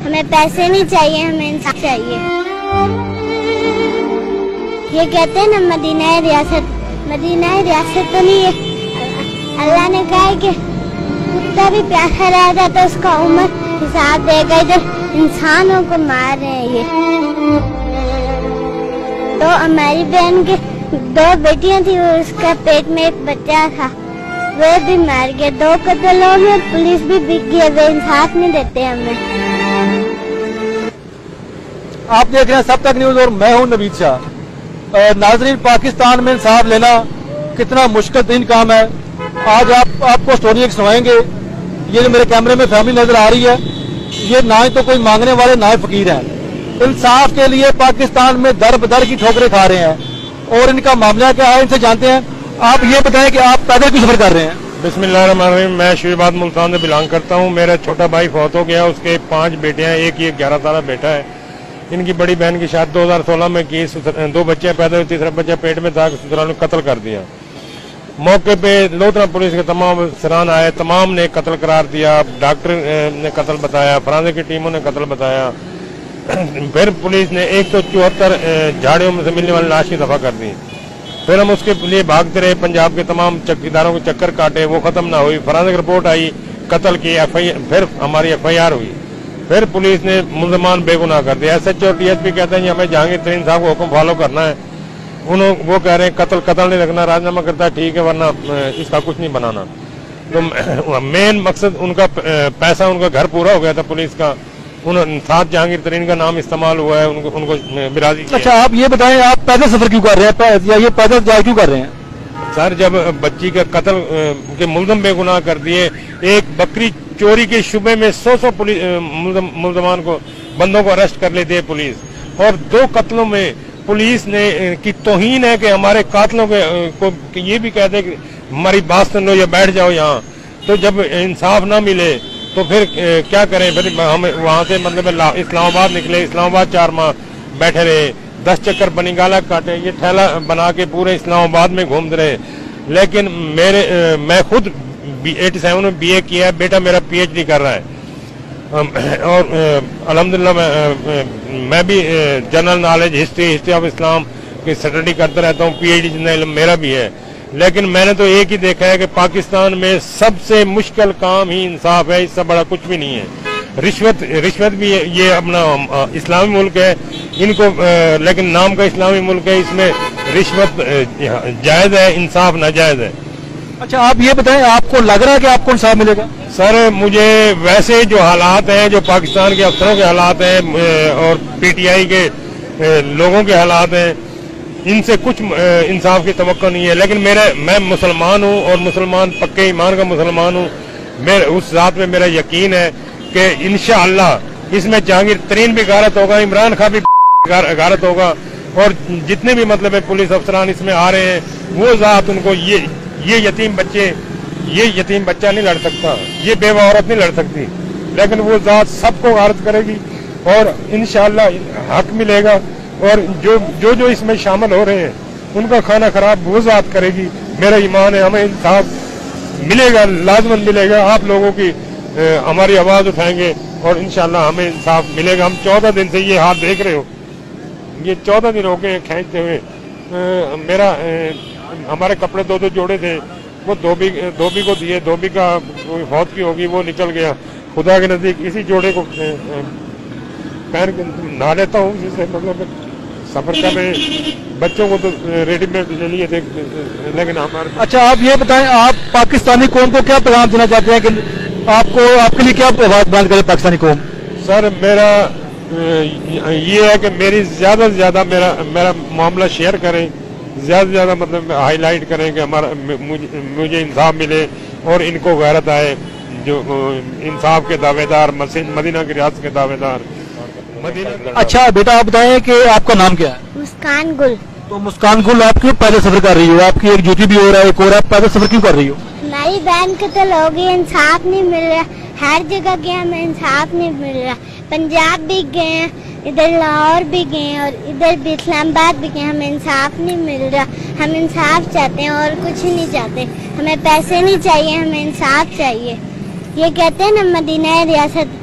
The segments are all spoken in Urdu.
ہمیں پیسے نہیں چاہیے، ہمیں انصاف چاہیے۔ یہ کہتے ہیں نا مدینہ ریاست تو نہیں ہے۔ اللہ نے کہا ہے کہ کتا بھی پیاسا رہتا تو اس کا عمر حساب دے گا، ادھر انسانوں کو مار رہے ہیں یہ۔ تو ہماری بہن کے 2 بیٹیاں تھیں، اس کا پیٹ میں ایک بچہ تھا، وہ بھی مار گیا۔ 2 قتل ہو گئے، پولیس بھی بک گئی، وہ انصاف نہیں دیتے ہمیں۔ آپ دیکھ رہے ہیں سب تک نیوز اور میں ہوں نوید شاہ۔ ناظرین، پاکستان میں انصاف لینا کتنا مشکل ترین کام ہے۔ آج آپ کو سٹوری ایک سنائیں گے۔ یہ جو میرے کیمرے میں فیملی نظر آ رہی ہے، یہ نہ ہی تو کوئی مانگنے والے نہ ہی فقیر ہیں، انصاف کے لیے پاکستان میں در بدر کی ٹھوکریں کھا رہے ہیں، اور ان کا معاملہ کیا ہے ان سے جانتے ہیں۔ آپ یہ بتائیں کہ آپ پیدل کیوں سفر کر رہے ہیں؟ بسم اللہ الرحمن الرحیم۔ میں شیرآباد ملتان سے بلانگ کرتا ہوں۔ میرا چھوٹا بھائی فوت ہو گیا، اس کے 5 بیٹے ہیں، ایک یہ 11 سالہ بیٹا ہے۔ ان کی بڑی بہن کی شادی 2016 میں کی، 2 بچے پیدا ہوئے، تیسرا بچہ پیٹ میں تھا، سسرال نے قتل کر دیا۔ موقع پہ لودھرا پولیس کے تمام افسران آئے، تمام نے قتل قرار دیا، ڈاکٹر نے قتل بتایا، فرانسے کی ٹیموں نے قتل بتایا۔ پھر پولیس نے 174 جھاڑیوں میں سے ملنے والی لاشیں دفع کر دی۔ پھر ہم اس کے لیے بھاگتے رہے، پنجاب کے تمام اداروں کے چکر کاٹے، وہ ختم نہ ہوئی۔ فرانسک رپورٹ آئی، قتل کی، پھر ہماری FIR ہوئی۔ پھر پولیس نے ملزمان بے گناہ کر دیا۔ SHO اور DSP کہتے ہیں کہ ہمیں جہانگیر ترین صاحب کو حکم فالو کرنا ہے، وہ کہہ رہے ہیں قتل نہیں رکھنا، راجنامہ کرتا ہے ٹھیک ہے، ورنہ اس کا کچھ نہیں بنانا۔ تو مین مقصد ان کا پیسہ، ان کا گھر پورا ہو گیا تھا پولیس کا، 7 جہانگیر ترین کا نام استعمال ہوا ہے، ان کو برازی کیا۔ اچھا، آپ یہ بتائیں آپ پیدل سفر کیوں کر رہے ہیں، یا یہ پیدل جائے کیوں کر رہے ہیں؟ سر، جب بچی کا قتل کے ملزم بے گناہ کر دیے، ایک بکری چوری کے شبے میں 100 ملزمان کو، بندوں کو اریسٹ کر لیتی ہے پولیس، اور 2 قتلوں میں پولیس نے کی توہین ہے کہ ہمارے قاتلوں کو یہ بھی کہتے کہ ہماری بات سن لو یا بیٹھ جاؤ یہاں۔ تو جب انصاف نہ ملے تو پھر کیا کریں؟ پھر ہم وہاں سے مطلب اسلام آباد نکلے، اسلام آباد 4 ماہ بیٹھے رہے، 10 چکر بنی گالا کاٹے، یہ ٹھیلا بنا کے پورے اسلام آباد میں گھومتے رہے۔ لیکن میں خود 87 میں BA کیا ہے، بیٹا میرا PhD کر رہا ہے، اور الحمدللہ میں بھی جنرل نالج، ہسٹری آف اسلام کی اسٹڈی کرتا رہتا ہوں، PhD علم میرا بھی ہے۔ لیکن میں نے تو ایک ہی دیکھا ہے کہ پاکستان میں سب سے مشکل کام ہی انصاف ہے، اس سے بڑا کچھ بھی نہیں ہے۔ رشوت بھی یہ اپنا اسلامی ملک ہے ان کو، لیکن نام کا اسلامی ملک ہے، اس میں رشوت جائز ہے، انصاف ناجائز ہے۔ اچھا، آپ یہ بتائیں آپ کو لگ رہا ہے کہ آپ کو انصاف ملے گا؟ سر، مجھے ویسے جو حالات ہیں، جو پاکستان کے افسروں کے حالات ہیں اور PTI کے لوگوں کے حالات ہیں، ان سے کچھ انصاف کی توقع نہیں ہے۔ لیکن میں مسلمان ہوں، اور مسلمان پکے ایمان کا مسلمان ہوں، اس ذات میں میرا یقین ہے کہ انشاءاللہ اس میں جہانگیر ترین بھی غارت ہوگا، عمران خان بھی غارت ہوگا، اور جتنے بھی مطلب پولیس افسران اس میں آ رہے ہیں، وہ ذات ان کو یہ یتیم بچہ نہیں لڑ سکتا، یہ بیوہ عورت نہیں لڑ سکتی، لیکن وہ ذات سب کو غارت کرے گی، اور انشاءاللہ حق ملے گا، اور جو اس میں شامل ہو رہے ہیں ان کا کھانا خراب وہ ذات کرے گی۔ میرا ایمان ہے ہمیں انصاف ملے گا، لازمن ملے گا۔ آپ لوگوں کی ہماری آواز اٹھائیں گے اور انشاءاللہ ہمیں انصاف ملے گا۔ ہم 14 دن سے یہ حال دیکھ رہے ہو، یہ 14 دن ہو گئے کھینچتے ہوئے۔ ہمارے کپڑے 2 جوڑے تھے، وہ دھوبی کو دیے، دھوبی کا فوت کی ہوگی، وہ نکل گیا۔ خدا کے نزدیک اسی جوڑے کو پہن کے نہا لیتا ہوں، جس سے مطلب سفر کا میں بچوں کو تو ریڈی میڈ لے لیے تھے، لیکن ہمارے۔ اچھا، آپ یہ بتائیں آپ پاکستانی قوم کو کیا پیغام دینا چاہتے ہیں کہ آپ کے لیے کیا آواز بلند کرے پاکستانی قوم؟ سر، میرا یہ ہے کہ میری زیادہ سے زیادہ میرا معاملہ شیئر کریں، زیادہ سے زیادہ مطلب ہائی لائٹ کریں کہ مجھے انصاف ملے اور ان کو غیرت آئے، جو انصاف کے دعوے دار، مدینہ کی ریاست کے دعوے دار۔ اچھا بیٹا، آپ بتائیں کہ آپ کا نام کیا ہے؟ مسکان گل۔ تو مسکان گل، آپ کیوں پیدل سفر کر رہی ہو؟ آپ کی ایک ڈیوٹی بھی ہو رہا ہے، ایک اور آپ پیدل سفر کیوں کر رہی ہو؟ ہماری بہن قتل ہو گئی، انصاف نہیں مل رہا، ہر جگہ گئے ہمیں انصاف نہیں مل رہا، پنجاب بھی گئے ہیں، ادھر لاہور بھی گئے ہیں، اور ادھر بھی اسلام آباد بھی گئے، ہمیں انصاف نہیں مل رہا۔ ہم انصاف چاہتے ہیں اور کچھ نہیں چاہتے، ہمیں پیسے نہیں چاہیے، ہمیں انصاف چاہیے۔ یہ کہتے ہیں نا مدینہ ریاست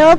2